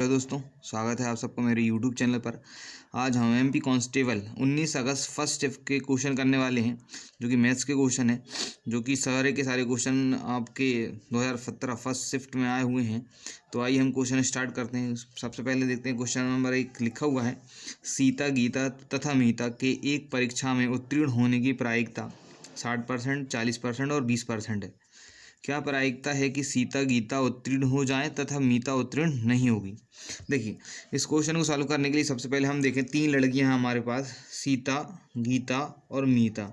Hello दोस्तों, स्वागत है आप सबको मेरे यूट्यूब चैनल पर। आज हम एमपी कांस्टेबल 19 अगस्त फर्स्ट शिफ्ट के क्वेश्चन करने वाले हैं, जो कि मैथ्स के क्वेश्चन है, जो कि सारे के सारे क्वेश्चन आपके 2017 फर्स्ट शिफ्ट में आए हुए हैं। तो आइए हम क्वेश्चन स्टार्ट करते हैं। सबसे पहले देखते हैं क्वेश्चन नंबर 1 लिखा हुआ है, सीता, गीता तथा मीता के एक परीक्षा में उत्तीर्ण होने की प्रायिकता 60%, 40% और 20% है। क्या प्रायिकता है कि सीता, गीता उत्तीर्ण हो जाए तथा मीता उत्तीर्ण नहीं होगी। देखिए, इस क्वेश्चन को सॉल्व करने के लिए सबसे पहले हम देखें, 3 लड़कियां हैं हमारे पास, सीता, गीता और मीता।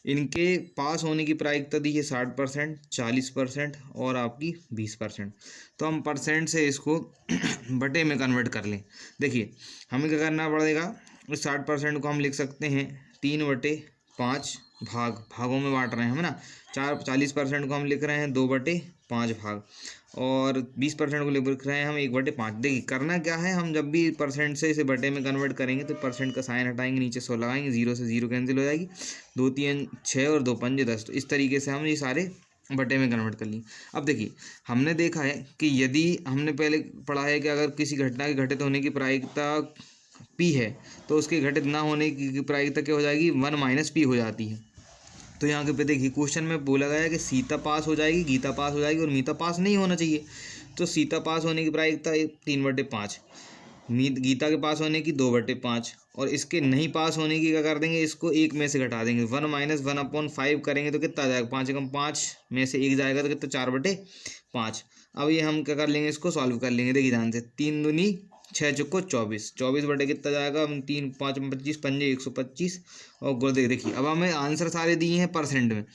इनके पास होने की प्रायिकता दी है 60%, 40% और आपकी 20%। तो हम परसेंट से इसको बटे में कन्वर्ट कर लें। देखिए, हमें क्या करना पड़ेगा, इस 60% को हम लिख सकते हैं 3/5 भागों में बांट रहे हैं हम ना। 40% को हम लिख रहे हैं 2/5 भाग, और 20% को लिख रहे हैं हम 1/5। देखिए, करना क्या है, हम जब भी परसेंट से इसे बटे में कन्वर्ट करेंगे तो परसेंट का साइन हटाएंगे, नीचे 100 लगाएंगे, 0 से 0 कैंसिल हो जाएगी, 2 3 6 और 2 5 10। तो इस तरीके से हम ये सारे बटे में कन्वर्ट कर लिए। अब देखिए, हमने देखा है कि यदि हमने पहले पढ़ा है कि अगर किसी घटना के घटित होने की प्रायिकता पी है, तो उसके घटित ना होने की प्रायिकता क्या हो जाएगी, 1 - पी हो जाती है। तो यहाँ के पे देखिए, क्वेश्चन में बोला गया है कि सीता पास हो जाएगी, गीता पास हो जाएगी और मीता पास नहीं होना चाहिए। तो सीता पास होने की प्रायिकता 3/5, गीता के पास होने की 2/5, और इसके नहीं पास होने की क्या कर देंगे, इसको 1 में से घटा देंगे। 1 - 1/5 करेंगे तो कितना आ जाएगा, 5 एकम 5 में से 1 जाएगा तो कितना, 4/5। अब ये हम क्या कर लेंगे, इसको सॉल्व कर लेंगे। देखिए ध्यान से, 3 दूनी 6 चौको 24, 24 बटे कितना जाएगा, 3 5 25, पंजे 125 और गुण देखिए। अब हमें आंसर सारे दिए हैं परसेंट में,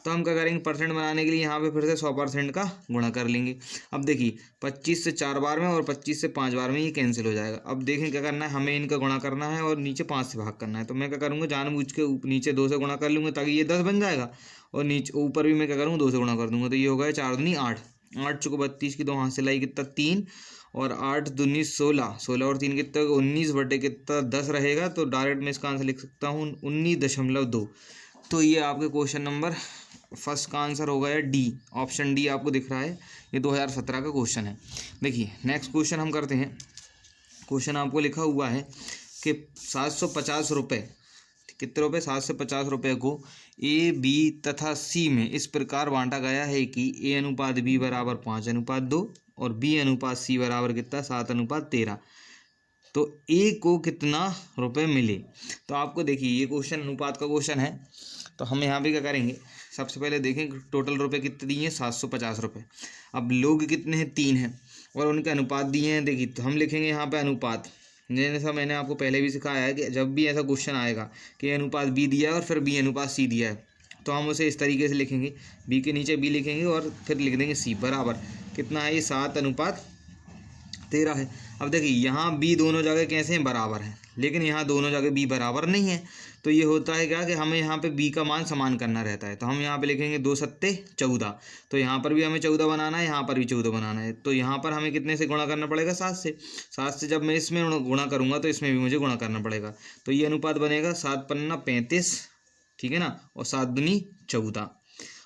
तो हम क्या करेंगे, परसेंट बनाने के लिए यहाँ पे फिर से 100% का गुणा कर लेंगे। अब देखिए, 25 से 4 बार में और 25 से 5 बार में ये कैंसिल हो जाएगा। अब देखें क्या करना है, हमें इनका गुणा करना है और नीचे 5 से भाग करना है। तो मैं क्या करूँगा, जानबूझ के नीचे 2 से गुणा कर लूँगा ताकि ये 10 बन जाएगा, और नीचे ऊपर भी मैं क्या करूँगा, 2 से गुणा कर दूंगा। तो ये हो गया 4 दूनी 8, 8 चौको 32 की 2 हाथ से लाई कितना 3, और 8 दूनी 16, 16 और 3 कितना 19 बटे कितना 10 रहेगा। तो डायरेक्ट मैं इसका आंसर लिख सकता हूँ 19.2। तो ये आपके क्वेश्चन नंबर फर्स्ट का आंसर हो गया डी, ऑप्शन डी आपको दिख रहा है। ये 2017 का क्वेश्चन है। देखिए, नेक्स्ट क्वेश्चन हम करते हैं। क्वेश्चन आपको लिखा हुआ है कि 750 रुपये, कितने रुपये, 750 रुपये को ए, बी तथा सी में इस प्रकार बांटा गया है कि ए अनुपात बी बराबर 5:2 और बी अनुपात सी बराबर कितना, 7:13। तो ए को कितना रुपए मिले। तो आपको देखिए, ये क्वेश्चन अनुपात का क्वेश्चन है, तो हम यहाँ पे क्या करेंगे, सबसे पहले देखें टोटल रुपए कितने दिए हैं, 750 रुपये। अब लोग कितने हैं, 3 हैं, और उनके अनुपात दिए हैं। देखिए, तो हम लिखेंगे यहाँ पे अनुपात, जैसा मैंने आपको पहले भी सिखाया है कि जब भी ऐसा क्वेश्चन आएगा कि ए अनुपात बी दिया है और फिर बी अनुपात सी दिया है, तो हम उसे इस तरीके से लिखेंगे, बी के नीचे बी लिखेंगे और फिर लिख देंगे सी बराबर कितना है, ये 7:13 है। अब देखिए, यहाँ बी दोनों जगह कैसे हैं, बराबर हैं, लेकिन यहाँ दोनों जगह बी बराबर नहीं है। तो ये होता है क्या कि हमें यहाँ पे बी का मान समान करना रहता है। तो हम यहाँ पे लिखेंगे 2 सत्ते 14। तो यहाँ पर भी हमें 14 बनाना है, यहाँ पर भी 14 बनाना है। तो यहाँ पर हमें कितने से गुणा करना पड़ेगा, 7 से। 7 से जब मैं इसमें गुणा करूँगा तो इसमें भी मुझे गुणा करना पड़ेगा। तो ये अनुपात बनेगा 7 पन्ना 35, ठीक है ना, और 7 दूनी 14।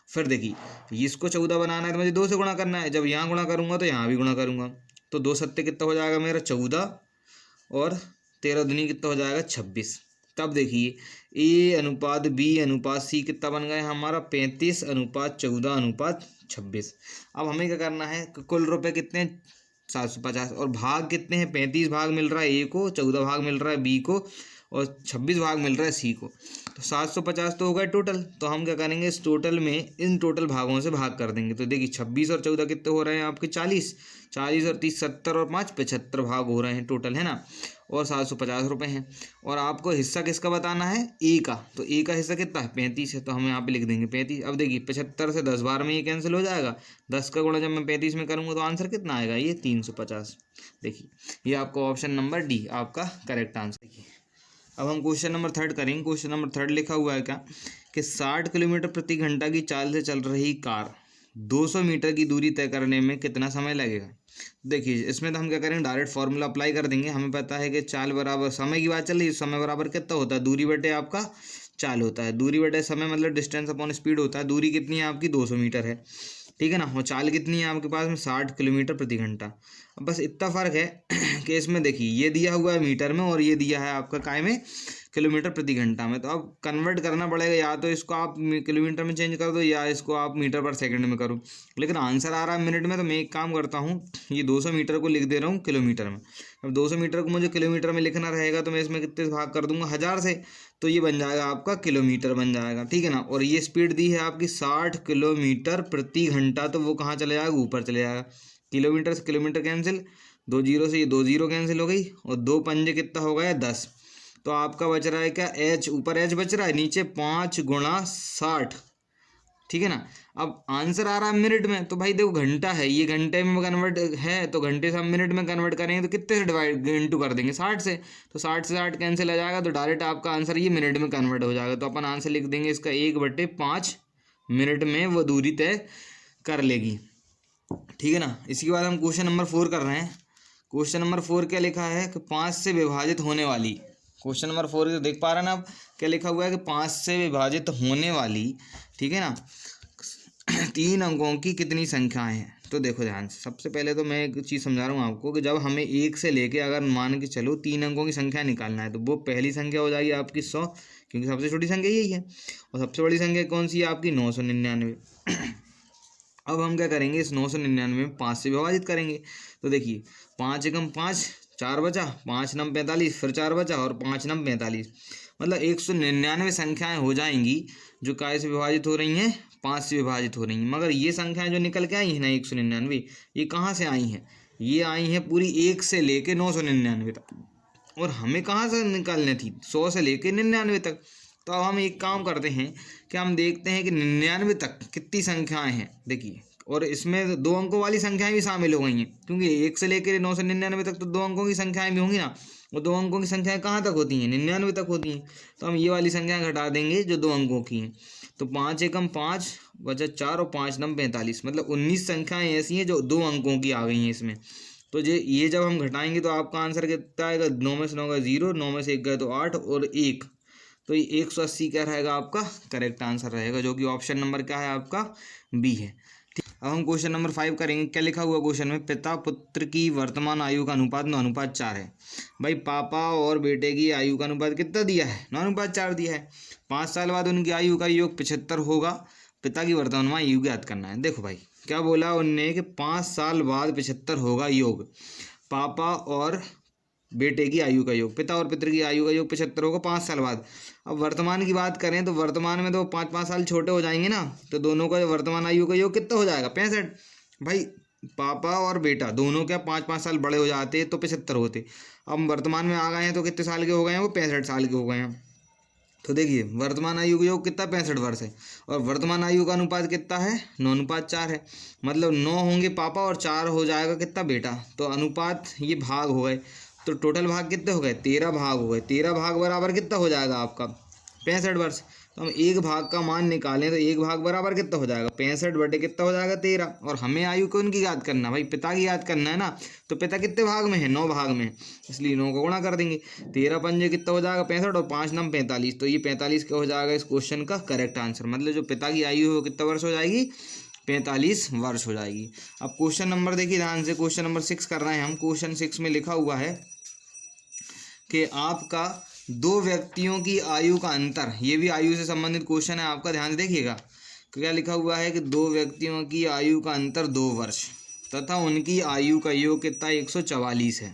फिर देखिए, इसको 14 बनाना है तो मुझे 2 से गुणा करना है। जब यहाँ गुणा करूँगा तो यहाँ भी गुणा करूँगा। तो 2 सत्ते कितना हो जाएगा मेरा, 14, और 13 दूनी कितना हो जाएगा, 26। तब देखिए, ए अनुपात बी अनुपात सी कितना बन गया हमारा, 35:14:26। अब हमें क्या करना है, कुल रुपए कितने हैं, 750, और भाग कितने हैं, 35 भाग मिल रहा है ए को, 14 भाग मिल रहा है बी को, और 26 भाग मिल रहा है सी को। तो 750 तो हो गए टोटल। तो हम क्या करेंगे, इस टोटल में इन टोटल भागों से भाग कर देंगे। तो देखिए, 26 और 14 कितने हो रहे हैं आपके, 40, 40 और 30 70 और 5 75 भाग हो रहे हैं टोटल, है ना, और 750 रुपये हैं। और आपको हिस्सा किसका बताना है, ए का। तो ए का हिस्सा कितना है, 35 है, तो हम यहाँ पे लिख देंगे 35। अब देखिए, 75 से 10 बार में ये कैंसिल हो जाएगा, 10 का गुणा जब मैं 35 में करूँगा तो आंसर कितना आएगा, ये 350। देखिए, ये आपका ऑप्शन नंबर डी आपका करेक्ट आंसर। देखिए, अब हम क्वेश्चन नंबर 3 करेंगे। क्वेश्चन नंबर 3 लिखा हुआ है क्या कि 60 किलोमीटर प्रति घंटा की चाल से चल रही कार 200 मीटर की दूरी तय करने में कितना समय लगेगा। देखिए, इसमें तो हम क्या करेंगे, डायरेक्ट फार्मूला अप्लाई कर देंगे। हमें पता है कि चाल बराबर समय की बात चल रही है, समय बराबर कितना होता है, दूरी बटे आपका चाल होता है। दूरी बटे समय मतलब डिस्टेंस अपॉन स्पीड होता है। दूरी कितनी है आपकी, 200 मीटर है। ठीक है ना। और चाल कितनी है आपके पास में 60 किलोमीटर प्रति घंटा। अब बस इतना फ़र्क है कि इसमें देखिए ये दिया हुआ है मीटर में और ये दिया है आपका काय में किलोमीटर प्रति घंटा में। तो अब कन्वर्ट करना पड़ेगा, या तो इसको आप किलोमीटर में चेंज कर दो या इसको आप मीटर पर सेकंड में करो, लेकिन आंसर आ रहा है मिनट में। तो मैं एक काम करता हूँ, ये 200 मीटर को लिख दे रहा हूँ किलोमीटर में। अब 200 मीटर को मुझे किलोमीटर में लिखना रहेगा तो मैं इसमें कितने से भाग कर दूंगा, 1000 से, तो ये बन जाएगा आपका किलोमीटर बन जाएगा, ठीक है ना। और ये स्पीड दी है आपकी 60 किलोमीटर प्रति घंटा, तो वो कहाँ चले जाएगा, ऊपर चले जाएगा। किलोमीटर से किलोमीटर कैंसिल, 2 जीरो से ये 2 जीरो कैंसिल हो गई, और 2 पंजे कितना हो गया 10। तो आपका बच रहा है क्या, एच, ऊपर एच बच रहा है, नीचे 5 गुणा 60, ठीक है ना। अब आंसर आ रहा है मिनट में, तो भाई देखो घंटा है, ये घंटे में कन्वर्ट है, तो घंटे से हम मिनट में कन्वर्ट करेंगे तो कितने से डिवाइड इंटू कर देंगे, 60 से। तो 60 से 60 कैंसिल आ जाएगा, तो डायरेक्ट आपका आंसर ये मिनट में कन्वर्ट हो जाएगा। तो अपन आंसर लिख देंगे इसका 1/5 मिनट में वो दूरी तय कर लेगी, ठीक है ना। इसके बाद हम क्वेश्चन नंबर 4 कर रहे हैं। क्वेश्चन नंबर 4 क्या लिखा है कि 5 से विभाजित होने वाली, क्वेश्चन नंबर 4 देख पा रहे हैं ना आप, क्या लिखा हुआ है कि 5 से विभाजित होने वाली, ठीक है ना, 3 अंकों की कितनी संख्याएं हैं। तो देखो ध्यान से, सबसे पहले तो मैं एक चीज़ समझा रहा हूँ आपको कि जब हमें 1 से लेके अगर मान के चलो 3 अंकों की संख्या निकालना है, तो वो पहली संख्या हो जाएगी आपकी 100, क्योंकि सबसे छोटी संख्या यही है। और सबसे बड़ी संख्या कौन सी है आपकी, 999। अब हम क्या करेंगे, इस 999 में 5 से विभाजित करेंगे। तो देखिए 5 एकम 5, 4 बचा, 5 नम 45, फिर 4 बचा, और 5 नम 45, मतलब 199 संख्याएं हो जाएंगी जो काय से विभाजित हो रही हैं, 5 से विभाजित हो रही हैं। मगर ये संख्याएं जो निकल के आई हैं ना 199, ये कहाँ से आई हैं, ये आई हैं पूरी 1 से लेके 999 तक, और हमें कहाँ से निकालनी थी, 100 से लेके 99 तक। तो अब हम एक काम करते हैं कि हम देखते हैं कि 99 तक कितनी संख्याएं हैं, देखिए, और इसमें 2 अंकों वाली संख्याएं भी शामिल हो गई हैं, क्योंकि 1 से लेकर 999 तक तो 2 अंकों की संख्याएं भी होंगी ना, और 2 अंकों की संख्याएं कहाँ तक होती हैं, 99 तक होती हैं। तो हम ये वाली संख्या घटा देंगे जो 2 अंकों की हैं। तो 5 एकम 5 बचा 4, और 5 नम 45, मतलब 19 संख्याएँ ऐसी हैं जो 2 अंकों की आ गई हैं इसमें। तो ये जब हम घटाएंगे तो आपका आंसर कितना आएगा, 9 में से 9 गए 0, 9 में से 1 गए तो 8, और 1, तो ये 180 क्या रहेगा आपका करेक्ट आंसर रहेगा, जो कि ऑप्शन नंबर क्या है आपका बी है। ठीक, अब हम क्वेश्चन नंबर 5 करेंगे। क्या लिखा हुआ क्वेश्चन में, पिता पुत्र की वर्तमान आयु का अनुपात 9:4 है। भाई पापा और बेटे की आयु का अनुपात कितना दिया है, 9:4 दिया है। 5 साल बाद उनकी आयु का योग 75 होगा। पिता की वर्तमान आयु ज्ञात करना है। देखो भाई क्या बोला उनने कि 5 साल बाद 75 होगा योग, पापा और बेटे की आयु का योग, पिता और पितर की आयु का योग 75 होगा 5 साल बाद। अब वर्तमान की बात करें तो वर्तमान में तो 5-5 साल छोटे हो जाएंगे ना, तो दोनों का वर्तमान आयु का योग कितना हो जाएगा, 65। भाई पापा और बेटा दोनों क्या 5-5 साल बड़े हो जाते तो 75 होते। अब वर्तमान में आ गए हैं तो कितने साल के हो गए हैं, वो 65 साल के हो गए हैं। तो देखिए वर्तमान आयु का योग कितना 65 वर्ष है, और वर्तमान आयु का अनुपात कितना है, 9:4 है। मतलब 9 होंगे पापा और 4 हो जाएगा कितना बेटा, तो अनुपात ये भाग हो गए, तो टोटल भाग कितने हो गए, 13 भाग हो गए। 13 भाग बराबर कितना हो जाएगा आपका 65 वर्ष। तो हम एक भाग का मान निकालें तो एक भाग बराबर कितना हो जाएगा, 65 बटे कितना हो जाएगा 13। और हमें आयु को उनकी याद करना, भाई पिता की याद करना है ना, तो पिता कितने भाग में है, 9 भाग में, इसलिए 9 को गुणा कर देंगे। 13 पंजे कितना हो जाएगा 65, और 5 नम 45, तो ये 45 क्या हो जाएगा इस क्वेश्चन का करेक्ट आंसर। मतलब जो पिता की आयु है वो कितना वर्ष हो जाएगी, 45 वर्ष हो जाएगी। अब क्वेश्चन नंबर देखिए ध्यान से, क्वेश्चन नंबर 6 कर रहे हैं हम। क्वेश्चन 6 में लिखा हुआ है कि आपका 2 व्यक्तियों की आयु का अंतर, ये भी आयु से संबंधित क्वेश्चन है आपका, ध्यान से देखिएगा। क्या लिखा हुआ है कि 2 व्यक्तियों की आयु का अंतर 2 वर्ष तथा उनकी आयु का योग कितना 144 है,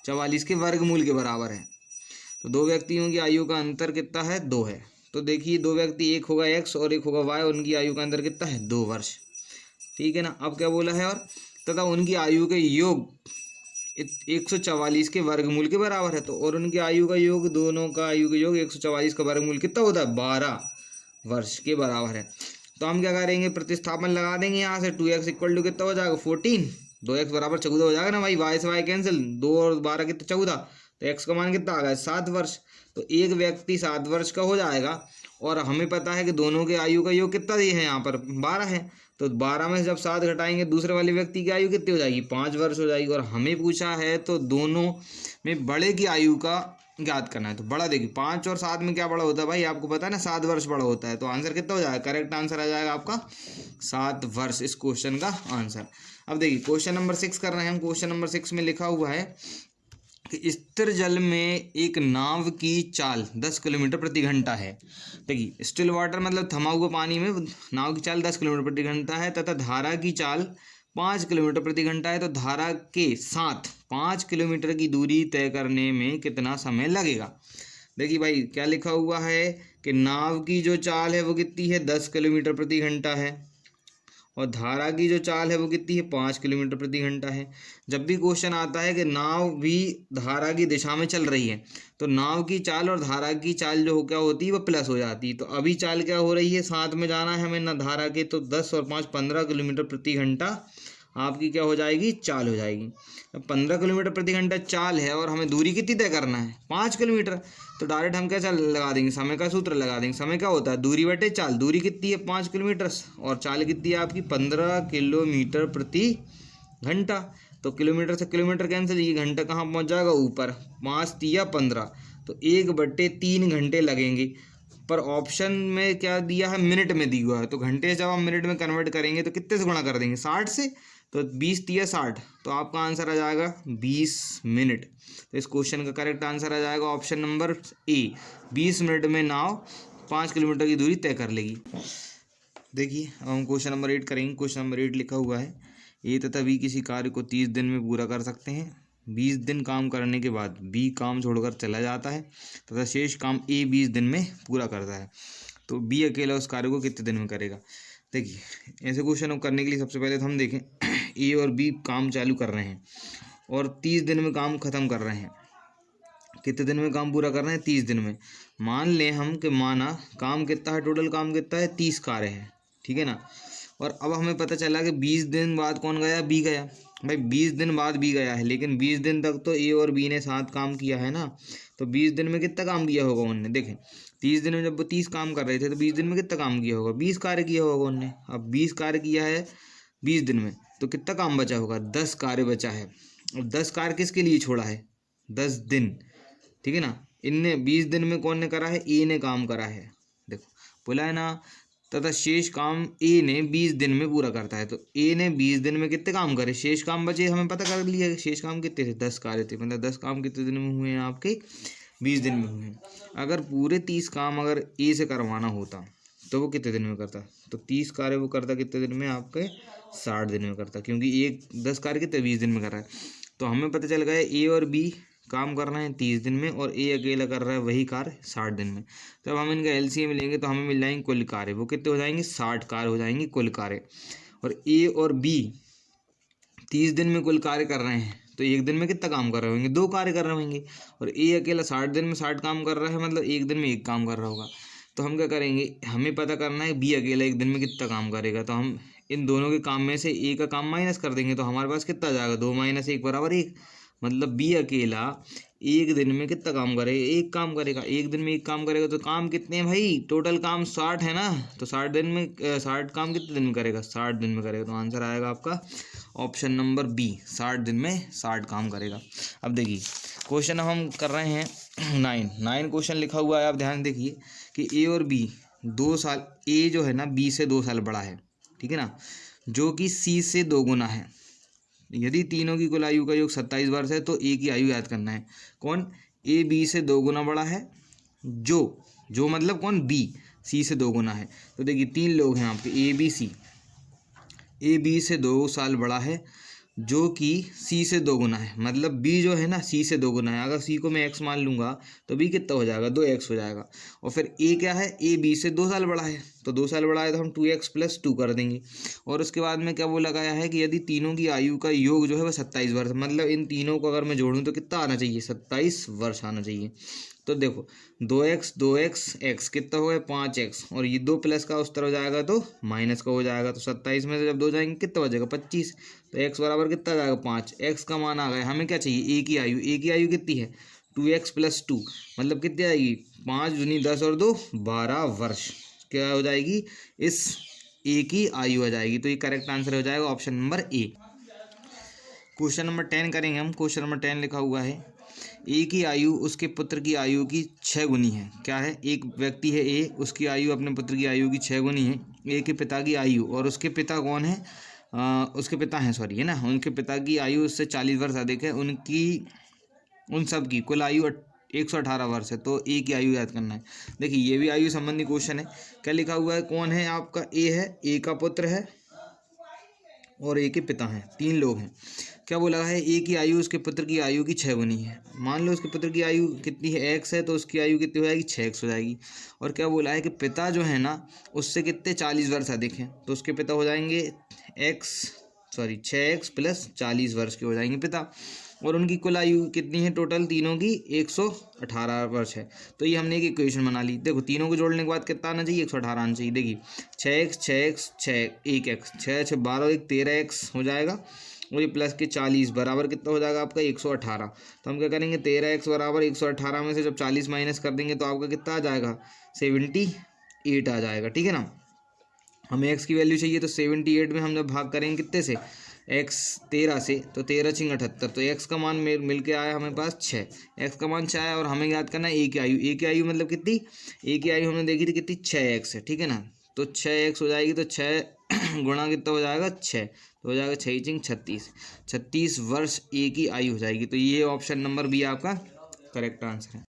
44 के वर्गमूल के बराबर है। तो 2 व्यक्तियों की आयु का अंतर कितना है, 2 है। तो देखिए 2 व्यक्ति, एक होगा x और एक होगा y, उनकी आयु का अंतर कितना है, 2 वर्ष, ठीक है ना। अब क्या बोला है, और तथा उनकी आयु के योग 144 के वर्गमूल के बराबर है। तो और उनकी आयु का योग, दोनों का आयु का योग 144 का वर्गमूल कितना होता है, 12 वर्ष के बराबर है। तो हम क्या करेंगे, प्रतिस्थापन लगा देंगे यहाँ से। 2x इक्वल टू कितना हो जाएगा 14, 2x बराबर 14 हो जाएगा ना भाई, y से y कैंसिल, 2 और 12 कितना 14, तो x का मान कितना आ गया 7 वर्ष। तो एक व्यक्ति 7 वर्ष का हो जाएगा, और हमें पता है कि दोनों के आयु का योग कितना दिए है यहाँ पर 12 है। तो 12 में से जब 7 घटाएंगे दूसरे वाले व्यक्ति की आयु कितनी हो जाएगी, 5 वर्ष हो जाएगी। और हमें पूछा है तो दोनों में बड़े की आयु का ज्ञात करना है। तो बड़ा देखिए 5 और 7 में क्या बड़ा होता है भाई, आपको पता है ना 7 वर्ष बड़ा होता है। तो आंसर कितना हो जाएगा, करेक्ट आंसर आ जाएगा आपका 7 वर्ष इस क्वेश्चन का आंसर। अब देखिए क्वेश्चन नंबर 6 कर रहे हैं हम। क्वेश्चन नंबर 6 में लिखा हुआ है कि स्थिर जल में एक नाव की चाल 10 किलोमीटर प्रति घंटा है। देखिए स्टिल वाटर मतलब थमा हुआ पानी में नाव की चाल 10 किलोमीटर प्रति घंटा है तथा धारा की चाल 5 किलोमीटर प्रति घंटा है। तो धारा के साथ 5 किलोमीटर की दूरी तय करने में कितना समय लगेगा। देखिए भाई क्या लिखा हुआ है कि नाव की जो चाल है वो कितनी है, 10 किलोमीटर प्रति घंटा है, और धारा की जो चाल है वो कितनी है, 5 किलोमीटर प्रति घंटा है। जब भी क्वेश्चन आता है कि नाव भी धारा की दिशा में चल रही है तो नाव की चाल और धारा की चाल जो क्या होती है वो प्लस हो जाती है। तो अभी चाल क्या हो रही है, साथ में जाना है हमें ना धारा के, तो 10 और 5 15 किलोमीटर प्रति घंटा आपकी क्या हो जाएगी, चाल हो जाएगी। अब 15 किलोमीटर प्रति घंटा चाल है और हमें दूरी कितनी तय करना है, 5 किलोमीटर। तो डायरेक्ट हम क्या चल लगा देंगे, समय का सूत्र लगा देंगे। समय क्या होता है, दूरी बटे चाल। दूरी कितनी है 5 किलोमीटर और चाल कितनी है आपकी 15 किलोमीटर प्रति घंटा। तो किलोमीटर से किलोमीटर कैंसिल, ये घंटा कहाँ पहुँच जाएगा, ऊपर। 5 तिया 15, तो 1/3 घंटे लगेंगे। पर ऑप्शन में क्या दिया है, मिनट में दिया हुआ है। तो घंटे जब हम मिनट में कन्वर्ट करेंगे तो कितने से गुणा कर देंगे, 60 से। तो 20 तिया 60, तो आपका आंसर आ जाएगा 20 मिनट। तो इस क्वेश्चन का करेक्ट आंसर आ जाएगा ऑप्शन नंबर ए, 20 मिनट में नाव 5 किलोमीटर की दूरी तय कर लेगी। देखिए अब हम क्वेश्चन नंबर 8 करेंगे। क्वेश्चन नंबर 8 लिखा हुआ है, ए तथा बी किसी कार्य को 30 दिन में पूरा कर सकते हैं। 20 दिन काम करने के बाद बी काम छोड़कर चला जाता है तथा शेष काम ए 20 दिन में पूरा करता है। तो बी अकेला उस कार्य को कितने दिन में करेगा। देखिए ऐसे क्वेश्चन करने के लिए सबसे पहले तो हम देखें ए और बी काम चालू कर रहे हैं और 30 दिन में काम ख़त्म कर रहे हैं। कितने दिन में काम पूरा कर रहे हैं, 30 दिन में। मान लें हम कि माना काम कितना है, टोटल काम कितना है, 30 कार्य है, ठीक है ना। और अब हमें पता चला कि 20 दिन बाद कौन गया, बी गया। भाई 20 दिन बाद बी गया है, लेकिन 20 दिन तक तो ए और बी ने साथ काम किया है ना। तो 20 दिन में कितना काम किया होगा उनने, देखें 30 दिन में जब वो 30 काम कर रहे थे तो 20 दिन में कितना काम किया होगा, 20 कार्य किया होगा उनने। अब 20 कार्य किया है 20 दिन में, तो कितना काम बचा होगा, 10 कार्य बचा है। और 10 कार्य किसके लिए छोड़ा है, 10 दिन, ठीक है ना। इनने 20 दिन में कौन ने करा है, ए ने काम करा है, देखो बोला है ना। तथा शेष काम ए ने 20 दिन में पूरा करता है। तो ए ने 20 दिन में कितने काम करे, शेष काम बचे, हमें पता कर लिया कि शेष काम कितने थे, 10 कार्य थे। मतलब 10 काम कितने दिन में हुए हैं आपके, 20 दिन में हुए हैं। अगर पूरे 30 काम अगर ए से करवाना होता तो वो कितने दिन में करता, तो 30 कार्य वो करता कितने दिन में, आपके 60 दिन में करता, क्योंकि एक 10 कार्य कितने 20 दिन में कर रहा है। तो हमें पता चल गया ए और बी काम कर रहे हैं 30 दिन में और ए अकेला कर रहा है वही कार्य 60 दिन में। तब हम इनका एलसीएम लेंगे तो हमें मिल जाएंगे कुल कार्य, वो कितने हो जाएंगे, 60 कार्य हो जाएंगे कुल कार्य। और ए और बी 30 दिन में कुल कार्य कर रहे हैं तो एक दिन में कितना काम कर रहे होंगे, 2 कार्य कर रहे होंगे। और ए अकेला 60 दिन में 60 काम कर रहा है, मतलब एक दिन में 1 काम कर रहा होगा। तो हम क्या करेंगे, हमें पता करना है बी अकेला एक दिन में कितना काम करेगा। तो हम इन दोनों के काम में से ए का काम माइनस कर देंगे, तो हमारे पास कितना जाएगा, 2 - 1 = 1। मतलब बी अकेला एक दिन में कितना काम करेगा, 1 काम करेगा। एक दिन में 1 काम करेगा तो काम कितने हैं भाई, टोटल काम 60 है ना। तो 60 दिन में 60 काम कितने दिन में करेगा, 60 दिन में करेगा। तो आंसर आएगा आपका ऑप्शन नंबर बी, 60 दिन में 60 काम करेगा। अब देखिए क्वेश्चन हम कर रहे हैं 9 क्वेश्चन लिखा हुआ है। आप ध्यान देखिए कि ए और बी 2 साल, ए जो है ना बी से 2 साल बड़ा है, ठीक है ना, जो कि सी से 2 गुना है। यदि तीनों की कुल आयु का योग 27 वर्ष है तो ए की आयु याद करना है। कौन, ए बी से 2 गुना बड़ा है, जो मतलब कौन, बी सी से 2 गुना है। तो देखिए 3 लोग हैं आपके A B C. A B से 2 साल बड़ा है जो कि सी से 2 गुना है, मतलब बी जो है ना सी से 2 गुना है। अगर सी को मैं एक्स मान लूँगा तो बी कितना हो जाएगा, 2x हो जाएगा। और फिर ए क्या है, ए बी से 2 साल बड़ा है, तो 2 साल बड़ा है तो हम 2x + 2 कर देंगे। और उसके बाद में क्या वो लगाया है कि यदि तीनों की आयु का योग जो है वह 27 वर्ष, मतलब इन तीनों को अगर मैं जोड़ूँ तो कितना आना चाहिए, 27 वर्ष आना चाहिए। तो देखो 2x 2x x कितना हो गया, 5x, और ये 2 प्लस का उस तरह हो जाएगा तो माइनस का हो जाएगा। तो 27 में से जब 2 जाएंगे कितना बचेगा, 25। तो x बराबर कितना आ जाएगा, 5। x का मान आ गया। हमें क्या चाहिए, ए की आयु कितनी है, 2x + 2, मतलब कितनी आएगी, 5 दूनी 10 और 2 12 वर्ष क्या हो जाएगी, इस ए की आयु आ जाएगी। तो ये करेक्ट आंसर हो जाएगा option number A. Question number 10 करेंगे हम। क्वेश्चन नंबर 10 लिखा हुआ है, ए की आयु उसके पुत्र की आयु की 6 गुनी है। क्या है? एक व्यक्ति है ए, उसकी आयु अपने पुत्र की आयु की 6 गुनी है। ए के पिता की आयु, और उसके पिता कौन है? उसके पिता हैं, सॉरी, है ना, उनके पिता की आयु उससे 40 वर्ष अधिक है। उन सब की कुल आयु 118 वर्ष है। तो ए की आयु याद करना है। देखिए ये भी आयु संबंधी क्वेश्चन है। क्या लिखा हुआ है? कौन है आपका? ए है, ए का पुत्र है और ए के पिता हैं, 3 लोग हैं। क्या बोला है? ए की आयु उसके पुत्र की आयु की 6 गुनी है। मान लो उसके पुत्र की आयु कितनी है? x है, तो उसकी आयु कितनी हो जाएगी? 6x हो जाएगी। और क्या बोला है कि पिता जो है ना उससे कितने 40 वर्ष अधिक हैं, तो उसके पिता हो जाएंगे 6x प्लस 40 वर्ष के हो जाएंगे पिता। और उनकी कुल आयु कितनी है? टोटल तीनों की 118 वर्ष है। तो ये हमने एक इक्वेशन बना ली। देखो तीनों को जोड़ने के बाद कितना आना चाहिए? 118 आना चाहिए। देखिए 6x 1x 6 6 12 1 13x हो जाएगा, और ये प्लस के 40 बराबर कितना हो जाएगा आपका? 118। तो हम क्या करेंगे? 13x बराबर 118 में से जब 40 माइनस कर देंगे तो आपका कितना आ जाएगा? 78 आ जाएगा। ठीक है ना। हमें x की वैल्यू चाहिए, तो 78 में हम जब भाग करेंगे कितने से? x 13 से, तो 13 छिंग 78, तो x का मान मिल के आया हमें पास 6। x का मान 6 है, और हमें याद करना है ए की आयु। ए की आयु मतलब कितनी? ए की आयु हमने देखी थी कितनी? 6x है। ठीक है ना। तो 6x हो जाएगी, तो 6 गुणा कितना हो जाएगा? 6, तो हो जाएगा 6 छिंग 36 वर्ष ए की आयु हो जाएगी। तो ये ऑप्शन नंबर बी आपका करेक्ट आंसर है।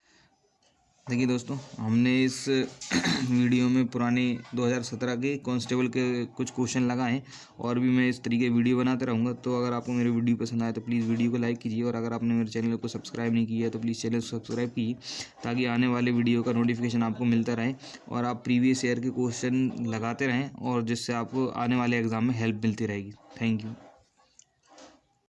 देखिए दोस्तों, हमने इस वीडियो में पुराने 2017 के कांस्टेबल के कुछ क्वेश्चन लगाए हैं, और भी मैं इस तरीके वीडियो बनाते रहूँगा। तो अगर आपको मेरी वीडियो पसंद आए तो प्लीज़ वीडियो को लाइक कीजिए, और अगर आपने मेरे चैनल को सब्सक्राइब नहीं किया है तो प्लीज़ चैनल को सब्सक्राइब कीजिए, ताकि आने वाले वीडियो का नोटिफिकेशन आपको मिलता रहे, और आप प्रीवियस ईयर के क्वेश्चन लगाते रहें, और जिससे आपको आने वाले एग्ज़ाम में हेल्प मिलती रहेगी। Thank you.